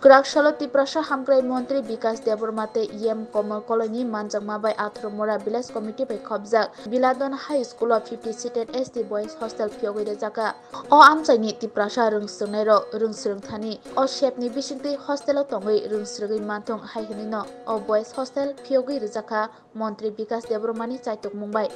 Krakshalo Tiprasa Hamkrai Montri Bikas Debormate Yem Komal Colony Manjangma by Atromora Village Committee by Khobjak Biladon High School of 50 seated SD Boys Hostel Pyogoi Jaka O Amchani Tiprasa Rungstunero Rungsrung Thani O Shepni Bishingti Hostel Tongoi Rungsrugui Mantong Haihinino O Boys Hostel Pyogoi Jaka Montri Bikas Debormani Chaitok Mumbai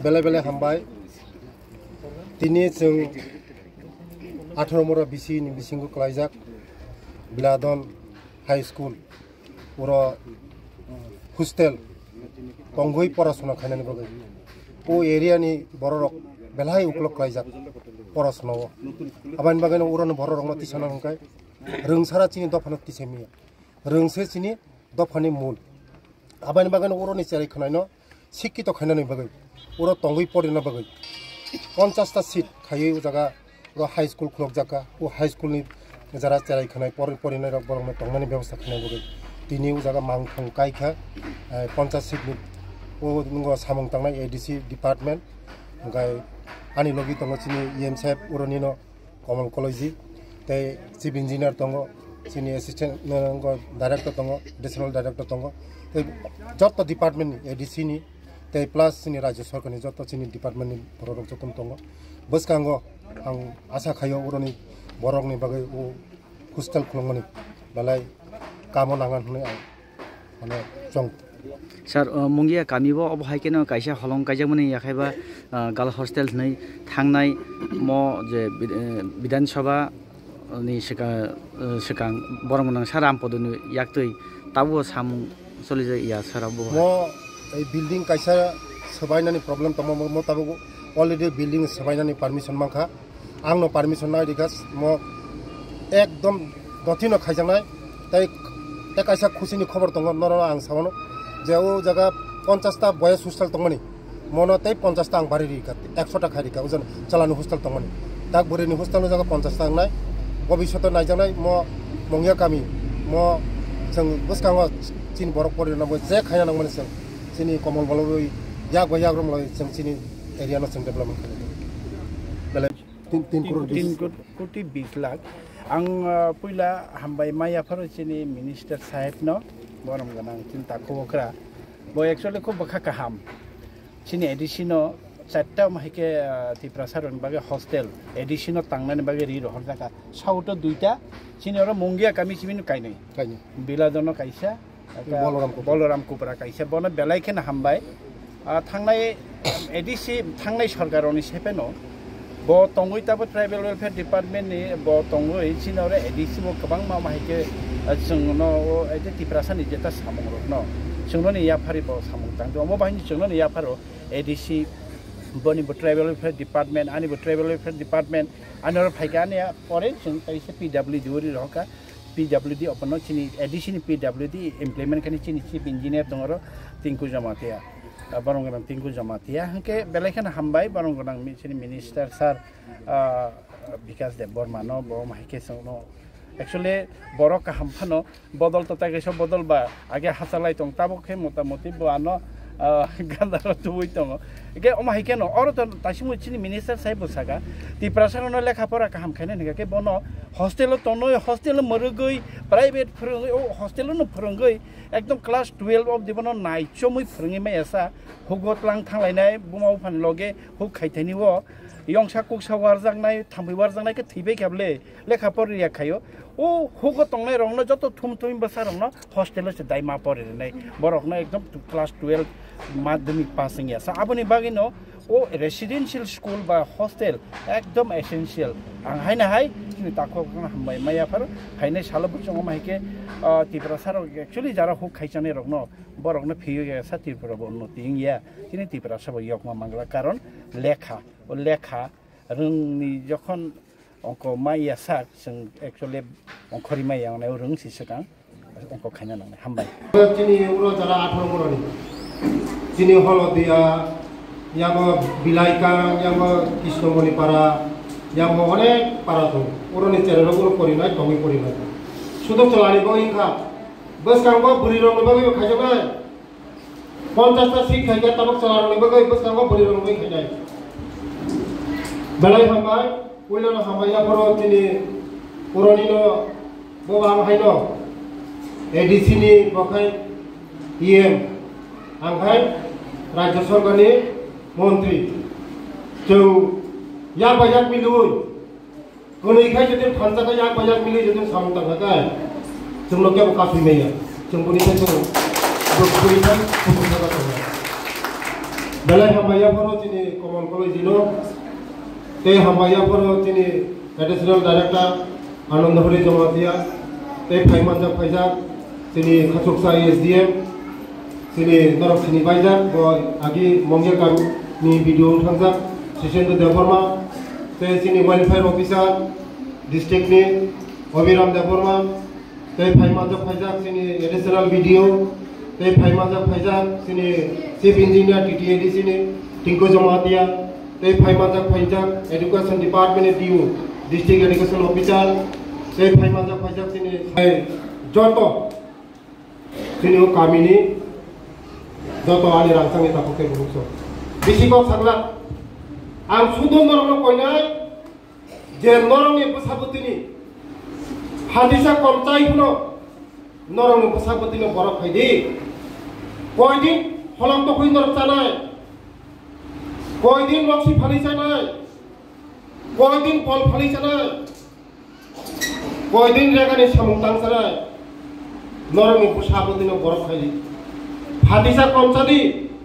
Bele hambai tini jeng 18 mora bisi ni bisingo klaijak Biladon High School uro hostel tongoi porasuna khainani bagai o area ni bororok belhai uklok klaijak porasuna o aban bagai no uron bororok no tisana hongkai rungsara chini dofano tisemi rungse chini dofani mul aban bagai no uroni chari khnai no শিক্ষিত খাইনানি বাগৈ ওর তঙ্গই পড়ে না বাগৈ 50টা seat খাইয়ে ও জায়গা ও high school খুলক জায়গা ও high school নি যারা চারাই খানাই পড়ে না বরং তংনানি ব্যবস্থা খানাই বাগৈ তিনি ও জায়গা মাংথং কাইখা 50 সিট নি ও নঙ্গ সামং তাংনাই এডিসি ডিপার্টমেন্ট গাই আনি লগি তঙ্গ চিনি ইএম সাহেব উরনি ন কমল কলেজি তাই চিফ ইঞ্জিনিয়ার তঙ্গ চিনি অ্যাসিস্ট্যান্ট নঙ্গ ডাইরেক্টর তঙ্গ এডিশনাল ডাইরেক্টর তঙ্গ যত ডিপার্টমেন্ট এডিসি নি Tei plus sini Rajya Sarkar ni joto sini department ni borok jotom tongo boskango ang asa khayo uroni borok ni bagai o hostel khulongani balai kamo nangan hne ang mane chong sir mungia kamibo obhai keno kaisa holong kaijamani yakhaiba gal hostel nei thangnai mo je bidan sabha ni sekang borong nang saram podunu yaktoi tabo samung solije ya sarabo এই building কাইসা সবাইনানি problem তম মো তাবো already building সবাইনানি permission মাখা আংনো permission নাই দিগাস মো একদম দথিনো খাইজানাই তাই তে কাইসা খুশিনি খবর দङ নর আং সাবনো যে ও জায়গা 50টা বয়স হোস্টেল দঙনি মনো তাই 50টা আং বাড়ি রিকা 100টা খাইরিকা ওজন চালানো হোস্টেল দঙনি তাক বরিনি হোস্টেল জায়গা 50টা আং নাই ভবিষ্যৎ নাই জানাই মো মংয়া কামি মো जों বসকাঙ্গ চিন বরক পরে না যে খাইনা নাংমানি जों sini Komal Baloi yak bayak rom loi jeng sini area no development kali bele 3 koti 20 lakh ang puila hambai maya pharo sini minister sahib no boram ganang cinta kokra bo actually ko bakha kaham sini additional chatta mahike tiprasaron bage hostel additional tangnani bage ri rohor jaka sauto duita sini ora mongia kami simin kainai biladono kaisa Boloram Kupra kaisa bono belai khen hambai thangnai edisi thangnai sarkaroni sepeno bo tongoi tabo tribal welfare department ni bo tongoi chinore edisi bo kabang ma mahike jungno ede tiprasa ni jeta samong no jungno ni yaphari bo samong tang do mo bahini jungno ni yapharo edisi boni bo tribal welfare department ani bo tribal welfare department anor phaigania pore jung kaisa pwd duri roka PWD open no chini addition PWD implement kani chini chief engineer dongoro tinku jamatia barongran tinku jamatia hanke belekhan hambai barongran chini minister sir Bikas Debormano bo mahike sono actually borok ka hamphano bodol to tage so bodol ba age hasalai tong tabokhe motamoti bo ano gandaro tuoi tong ege omahike no oro to tasimu chini minister sahib saga ti prasarano lekha pora ka ham khane ne ke bono hostel to no hostel morugoi private phurungoi o hostel no phurungoi ekdom class 12 of dibono nai chomui phurungi me asa hugotlang thanglai bumau phan loge huk khaithani wo yongsa kuksa warjangnai thambai warjangnai ke thibe khable lekha por ria khayo o hugo tongnai rongno joto thumthumi basarongno hostel se daima pore nai borokno ekdom class 12 madhyamik passing ya sa aboni bagino o residential school ba hostel ekdom essential ang haina hai ni takho hambai maya phar haina salo buchong mahike tiprasar actually jara huk khaisane rokno borokno phiyo ya sa tirpura bonno ting ya tini tiprasa bo yokma mangla karon lekha o lekha rungni jokhon onko maya sak sing actually onkori maya nai rung sisakang onko khaina nang hambai chini uro jara 18 moroni chini holodia yang Bilaika yang Kisnomoni para yang অনেক para tu uroni cerero guru porinai tongi porinai sudah celani bo ingka bos kanggo buri rong bagi khajabai 50টা seat খাইকে তাবক চালানো বাগৈ বসকাঙ্গ বলিরং by খাইনাই বেলাই হামবাই কইলানো হামবাইয়া বড় তিনি পুরনিনো ববাং হাইনো ADC नि बखाय ईएम आंखाय राज्य सरकारनि मंत्री जों या बायाक मिलुय गनैखाय जुदि फानजाखा या बायाक मिलुय जुदि सामंताखाय जों लोके काफि मैया जों बनिखाय जों बखैखाय सुबुंथाखा दङ बेलाय हामायाफोर दिनै कमन कलेज दिनो ते हामायाफोर दिनै एडिशनल डाइरेक्टर आनन्दहरि जमातिया ते फाइमानजा फाइजाक sini khachuksa SDM sini norok sini baijak bo agi mongye kam ni video thangjak session deborma te sini welfare officer district ni Obiram deborma te phaimajak phaijak sini additional video te phaimajak phaijak sini chief engineer TTAD sini Tinku Jamatia te phaimajak phaijak education department DU district education officer te phaimajak phaijak sini joto sini kami ni joto ali rangsangi tapoke burukso bisiko sagla ang sudon norong koinai je norong ni pesabutini hadisa komtai puno norong ni pesabutini borok khaidi koidin holong to koi norok chanai koidin loksi phali chanai koidin pol phali chanai koidin regani samung tang chanai norong ni pesabutini borok khaidi hadisa komsadi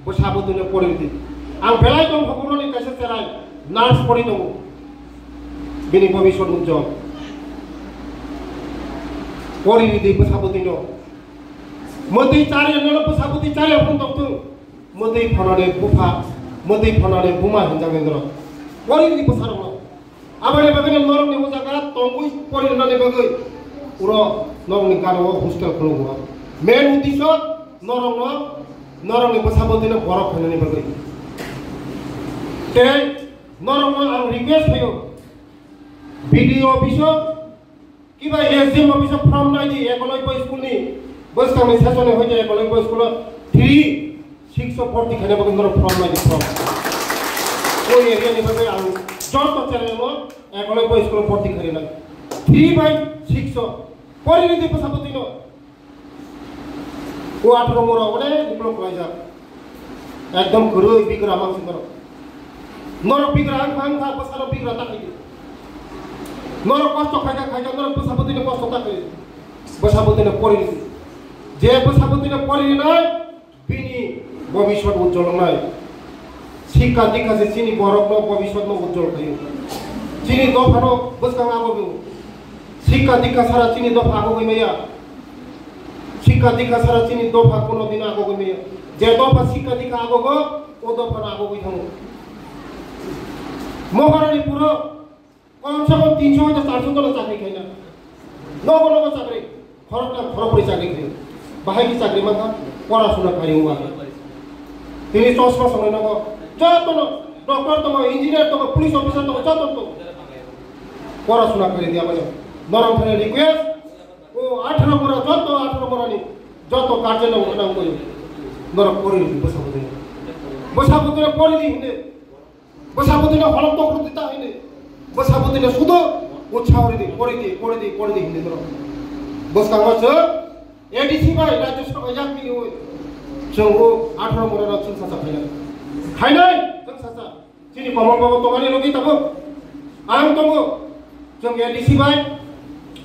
pesabutini poridi ang belai dong hakuroni kaisa cerai nurse pori dong bini bhabishot ujjol poridi di pesabutini motei cari nolo pesabuti cari apun doktu motei phanane bufa motei phanane buma hinjang endro poridi pesarong abane bagane norong ni ujaga tongui pori nane bagai uro norong ni karo hostel khulungo main uddesho norong ni pesabutini borok khanani bagai te norong ang request hayo BDO office kiba SDM office from nai di ekoloi school ni bus kami session hoye ekoloi school 3640 khane bagai norong from nai di from oi area ni bagai ang joto channel mo ekoloi school 40 khane na 3/600 pori ni di pesabutino ko 18 mora one diploma kolaija ekdom gurui bigra mangsing karo norok bigra ang kha pasaro bigra takhi norok kosto khaja norok pesabutini kosto takhi pesabutini pori je pesabutini pori nai bini bhabishot ujjol nai শিক্ষা দীক্ষা se chini borok no bhabishot no ujjol khayo chini dofano buskang ago শিক্ষা দীক্ষা sara chini dofa ago meya শিক্ষা দীক্ষা sara chini dofa kono din ago meya je dofa শিক্ষা দীক্ষা ago go o dofa na ago thang মহারানী পুরো কমসে কম 300 থেকে 400 জন চাকরি খাই না নব চাকরি খরপরি চাকরি খাই বাহাইকি চাকরি মাথা পড়াশোনা করি হুয়া তিনি চশমা সঙ্গে নব যত ডক্টর তো ইঞ্জিনিয়ার তো পুলিশ অফিসার তো যত তো পড়াশোনা করে দিয়া বলে নরম ফেলে রিকোয়েস্ট ও 18 বড় যত 18 বড় নি যত কাজে না ওটা কই নরম করে বসাবুতে পড়ি দিনে বসাবুদিনে হলক তো প্রতিতা হইনে বসাবুদিনে শুধু উৎসাহরি দি করে দি হিন্দে ধরো বসকাঙ্গছ এডিসি বাই রাজ্য সভা যাক মিলি হই जोंबो 18 মরা जों सासा खायनाय जों सासा चिनि कमल बाबा तमानि लगे ताबो आं तंगो जों एडिसि बाय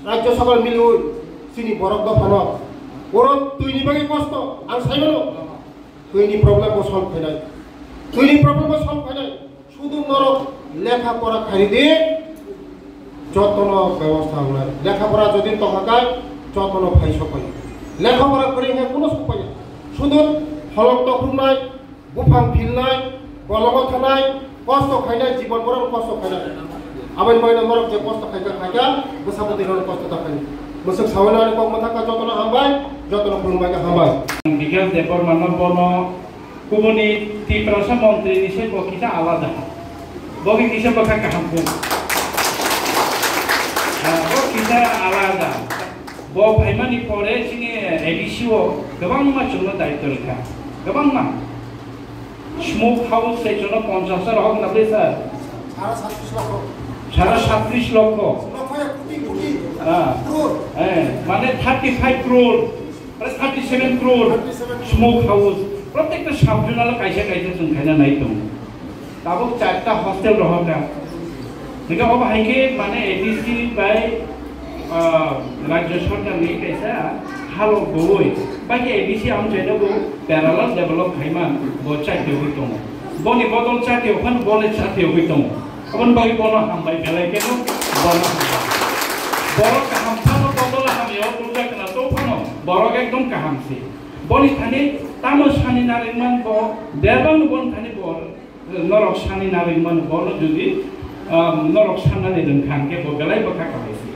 राज्य सभा मिली हई चिनि बरक दफानो बर तुइनि बागै कष्ट आं साइबानो तुइनि प्रब्लेम को सल्व खायनाय तुइनि प्रब्लेम को सल्व खायनाय শুধু নরক লেখাপড়া খাইদি যতন ব্যবস্থা হল লেখাপড়া যদি তহাকায় যতন ভাই সকাল লেখাপড়া করে কোনো সপাই শুধু হলক তখুনাই বুফাং ফিলনাই গলগ থানাই কষ্ট খাইনাই জীবন বড় কষ্ট খাইনাই আবার ময়না নরক যে কষ্ট খাইকা বসাবতি কষ্ট থাকাই মোসক সাওনানি কক মাথাকা যতন হামবাই যতন খুলমাইকা হামবাই বিকাশ দেবর মানব বন কুমনি তীব্রসা মন্ত্রী নিশে বকিটা আলাদা বকি কিসে বকা কাহামপুর বকিটা আলাদা ব ভাইমানি পরে সিনি এডিসিও गोबां मानसिनो दायित्व रखा गोबां मा स्मोक हाउस सेक्सनाव 50 रकम नाबे सर सारा 37 लक्ष माने 35 करोड़ 37 करोड़ स्मोक हाउस प्रत्येकটা সাবজনাল কাইসা কাইসা जों खायना नाय दं दाबो 4टा हस्टेल रहका निका अब हाइके माने एडीसी बाय राज्य सरकारनि कैसा हालो गय बाकी एडीसी आम जेनबो पैरेलल डेभलप खाइमान बो चाइते होई दं बनि बदल चाइते ओखन बले चाइते होई दं अपन बाकी बनो हामबाय बेलायकेनो बनो बरो काहामफानो बदल हामियो दुर्गा कना तो फनो बरो एकदम काहामसे बनि थाने तामो सानि नारेंमान ब देरबां बन थाने ब नरक सानि नारेंमान बनो जुदि नरक साननानै दोनखांके ब बेलाय बखा खाबायसि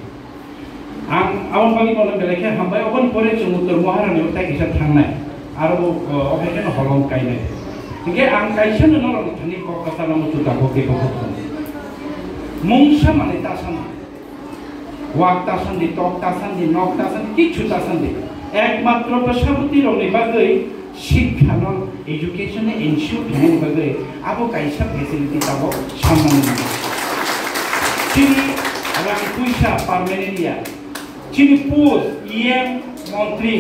आं आवन बागि बनो बेलायके हामबाय अपन परे जों उत्तर महारानियाव तागिसा थांनाय आरो अबेकेनो हलं कायनाय तिके आं कायसानो नरक थानि ककासाना मुतुता बके बखो मुंसा माने तासान वाक तासानदि टक तासानदि नक तासानदि किछु तासानदि एकमात्र प्रशासनिक रंनि बागै शिक्षान एजुकेशन इनस्टिट्यूट थानायनि बागै आबो कायसा फेसिलिटि ताबो सामनानै चिनि रां पैसा पार्मानेन्टिया चिनि पोस्ट ईएम मंत्री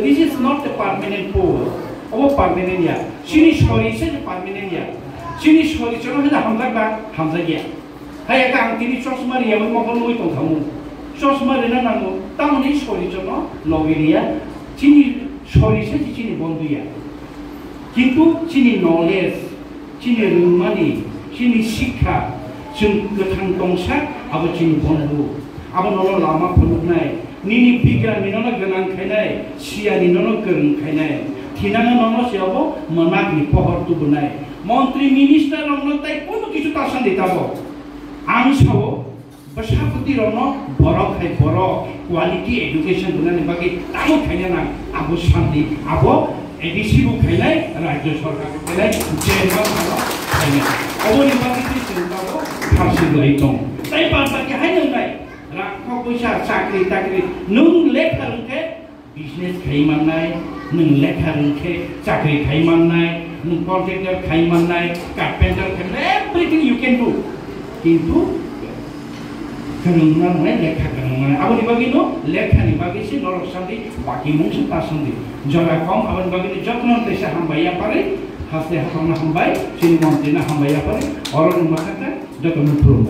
this is not the permanent post अब पार्मानेन्टिया चिनि सरिसे पार्मानेन्टिया चिनि सरिसे होना हामजाबा हामजागिया हाय का आं तिनि चश्मारिया मखल नय तंखामु चश्मारिना नांगौ तामनि सरिजन नगेरिया चिनि सरिसे चिनि बन्धुया किन्तु चिनि नलेज चिनि रोंमानि चिनि शिक्षा जों गोथां दंसा आबो चिनि बन्धु आबो नल लामा फलुनाय निनि बिग्रानि नन गोनां खायनाय सियानि नन गोरों खायनाय थिनाना नन सेयावबो मनाकनि पहर तुबनाय मन्त्री मिनिस्टार नन ताइ कोनो किछु तासान दिताबो आं सावो बसापति रनो बरक है बरक क्वालिटी एजुकेशन बुनानि बाकी तामो खायना ना आबो शान्ति आबो एडीसी बु खायनाय राज्य सरकार खायनाय जेनबा खायनाय अबनि बाकी चिन्ताबो फारसे गय दं ताइ बाकी हाय नंगाय राखा पैसा साख्रि ताख्रि नों लेखा रोंखे बिजनेस खायमाननाय नों लेखा रोंखे साख्रि खायमाननाय नों कन्ट्राक्टर खायमाननाय कारपेंटर खायमाननाय एवरीथिं यू कैन डू किन्तु गोरोंना नङा लेखा गोरों आबनि बागिनो लेखानि बागिसि नरक शान्ति बाकी मुंसु तासन्दी जरा कम आबनि बागिनो जत्न देशा हामबाया पारे हासले हाफांना हामबाय चिनि मन्त्रिना हामबाया पारे अरन माखाता जतन प्रुम